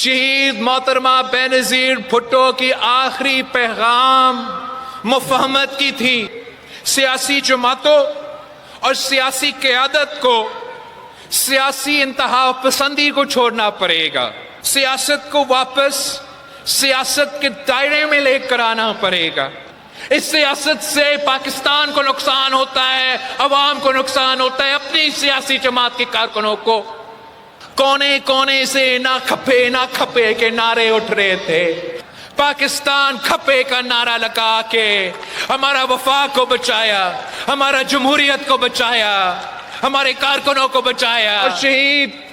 شہید محترمہ بینظیر بھٹو کی آخری پیغام مفاہمت کی تھی۔ سیاسی جماعتوں اور سیاسی قیادت کو سیاسی انتہا پسندی کو چھوڑنا پڑے گا، سیاست کو واپس سیاست کے دائرے میں لے کر آنا پڑے گا۔ اس سیاست سے پاکستان کو نقصان ہوتا ہے، عوام کو نقصان ہوتا ہے، اپنی سیاسی جماعت کے کارکنوں کو۔ کونے کونے سے نہ کھپے کے نعرے اٹھ رہے تھے۔ پاکستان کھپے کا نعرہ لگا کے ہمارا وفاق کو بچایا، ہمارا جمہوریت کو بچایا، ہمارے کارکنوں کو بچایا۔ اور شہید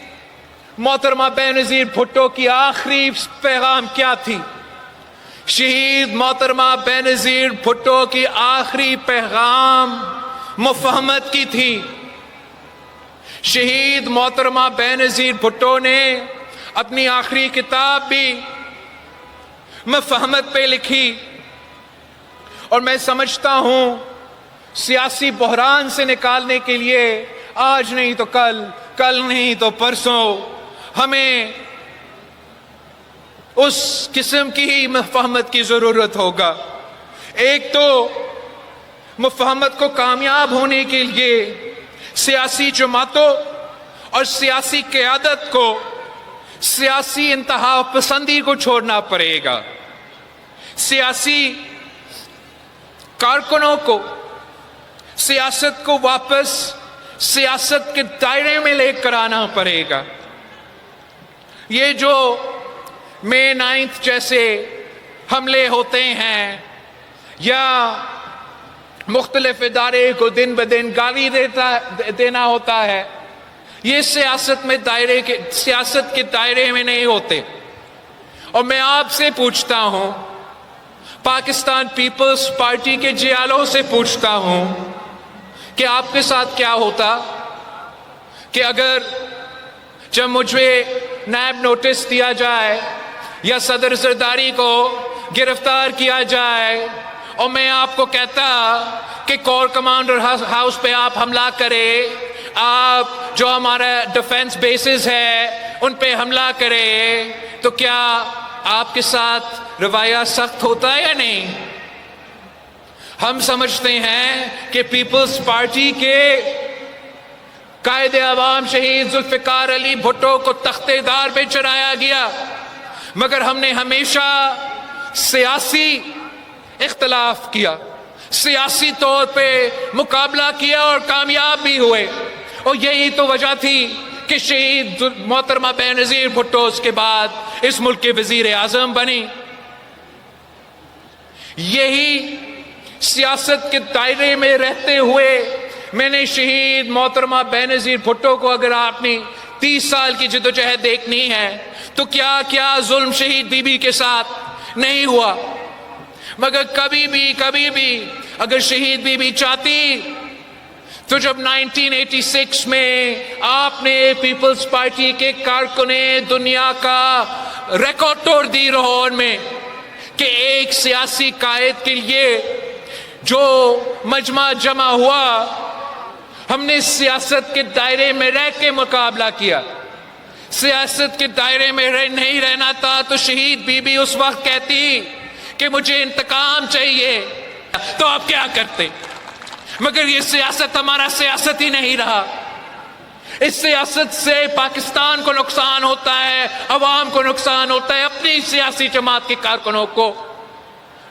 محترمہ بینظیر بھٹو کی آخری پیغام کیا تھی؟ شہید محترمہ بینظیر بھٹو کی آخری پیغام مفاہمت کی تھی۔ شہید محترمہ بینظیر بھٹو نے اپنی آخری کتاب بھی مفاہمت پہ لکھی، اور میں سمجھتا ہوں سیاسی بحران سے نکالنے کے لیے آج نہیں تو کل، کل نہیں تو پرسوں ہمیں اس قسم کی ہی مفاہمت کی ضرورت ہوگا۔ ایک تو مفاہمت کو کامیاب ہونے کے لیے سیاسی جماعتوں اور سیاسی قیادت کو سیاسی انتہا پسندی کو چھوڑنا پڑے گا، سیاسی کارکنوں کو سیاست کو واپس سیاست کے دائرے میں لے کر آنا پڑے گا۔ یہ جو مئی 9 جیسے حملے ہوتے ہیں یا مختلف ادارے کو دن بدن گالی دینا ہوتا ہے، یہ سیاست کے دائرے میں نہیں ہوتے۔ اور میں آپ سے پوچھتا ہوں، پاکستان پیپلز پارٹی کے جیالوں سے پوچھتا ہوں کہ آپ کے ساتھ کیا ہوتا کہ اگر جب مجھے نیب نوٹس دیا جائے یا صدر زرداری کو گرفتار کیا جائے اور میں آپ کو کہتا کہ کور کمانڈر ہاؤس پہ آپ حملہ کرے، آپ جو ہمارا ڈیفنس بیسز ہے ان پہ حملہ کرے، تو کیا آپ کے ساتھ رویہ سخت ہوتا ہے یا نہیں؟ ہم سمجھتے ہیں کہ پیپلز پارٹی کے قائد عوام شہید ذوالفقار علی بھٹو کو تختے دار پہ چڑھایا گیا، مگر ہم نے ہمیشہ سیاسی اختلاف کیا، سیاسی طور پہ مقابلہ کیا اور کامیاب بھی ہوئے۔ اور یہی تو وجہ تھی کہ شہید محترمہ بینظیر بھٹو اس کے بعد اس ملک کے وزیر اعظم بنی۔ یہی سیاست کے دائرے میں رہتے ہوئے میں نے شہید محترمہ بینظیر بھٹو کو، اگر آپ نے 30 سال کی جدوجہد دیکھنی ہے تو کیا کیا ظلم شہید بی بی کے ساتھ نہیں ہوا، مگر کبھی بھی اگر شہید بی بی چاہتی تو جب 1986 میں آپ نے پیپلز پارٹی کے کارکنوں نے دنیا کا ریکارڈ توڑ دی لاہور میں کہ ایک سیاسی قائد کے لیے جو مجمع جمع ہوا، ہم نے سیاست کے دائرے میں رہ کے مقابلہ کیا۔ سیاست کے دائرے میں نہیں رہنا تھا تو شہید بی بی اس وقت کہتی کہ مجھے انتقام چاہیے، تو آپ کیا کرتے؟ مگر یہ سیاست ہمارا سیاست ہی نہیں رہا۔ اس سیاست سے پاکستان کو نقصان ہوتا ہے، عوام کو نقصان ہوتا ہے، اپنی سیاسی جماعت کے کارکنوں کو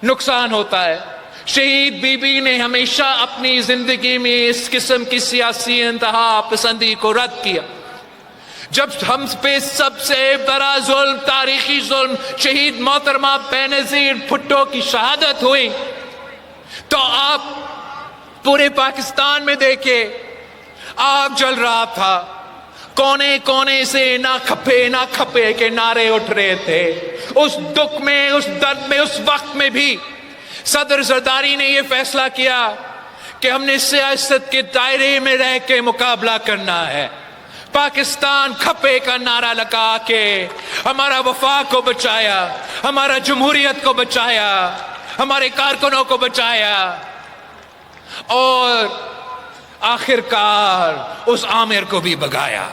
نقصان ہوتا ہے۔ شہید بی بی نے ہمیشہ اپنی زندگی میں اس قسم کی سیاسی انتہا پسندی کو رد کیا۔ جب ہم پہ سب سے بڑا ظلم، تاریخی ظلم، شہید محترمہ بینظیر بھٹو کی شہادت ہوئی، تو آپ پورے پاکستان میں دیکھے آگ جل رہا تھا، کونے کونے سے نہ کھپے کے نعرے اٹھ رہے تھے۔ اس دکھ میں، اس درد میں، اس وقت میں بھی صدر زرداری نے یہ فیصلہ کیا کہ ہم نے سیاست کے دائرے میں رہ کے مقابلہ کرنا ہے۔ پاکستان کھپے کا نعرہ لگا کے ہمارا وفاق کو بچایا، ہمارا جمہوریت کو بچایا، ہمارے کارکنوں کو بچایا، اور آخر کار اس عامر کو بھی بھگایا۔